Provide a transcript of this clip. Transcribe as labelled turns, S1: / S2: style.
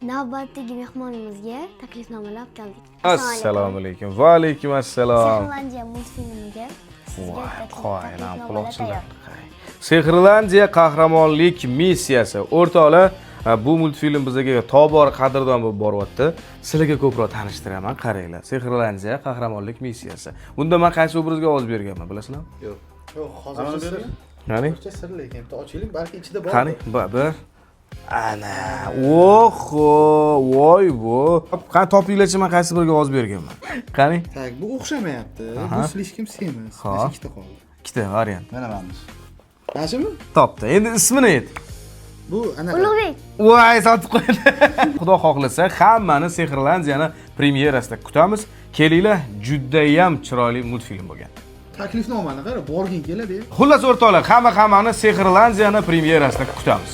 S1: Navbatdagi mehmonimizga taklifnomalar olib keldik.
S2: Assalomu alaykum. Va alaykum assalom.
S1: Sehrlandiya multfilmiga
S2: Voy, qoyinam quloqchilar. Sehrlandiya qahramonlik missiyasi. O'rtoqlar, bu multfilm bizga tobora qadrdon bo'lib boryapti. Sizlarga ko'proq tanishtiraman, qaranglar. Sehrlandiya qahramonlik missiyasi. Bunda men qaysi obrazga ovoz berganman, bilasizmi?
S3: Yo'q. Yo'q, hozircha
S2: qani?
S3: Hozircha sir lekin bitta ochiling, balki ichida bor.
S2: Qani? Bir. Ana, oho, voy bu. Qani topinglarchi, men qaysi biriga ovoz berganman. Qani?
S3: Tak, bu o'xshamayapti. Bu slishkim semiz. Ikkita qoldi.
S2: Ikkita variant.
S3: Mana manish. Mashimi?
S2: Topdi. Endi ismini ayt.
S3: Bu ana
S1: Ulug'bek.
S2: Voy, sotib qo'ydi. Xudo xohlasa, hammani Sehrlandiyani premyerasida kutamiz. Kelinglar, juda ham chiroyli multfilm bo'lgan.
S3: taklifnomani qara, borgin keladi.
S2: Xullas o'rtoqlar, hammani Sehrlandiyani premyerasida kutamiz.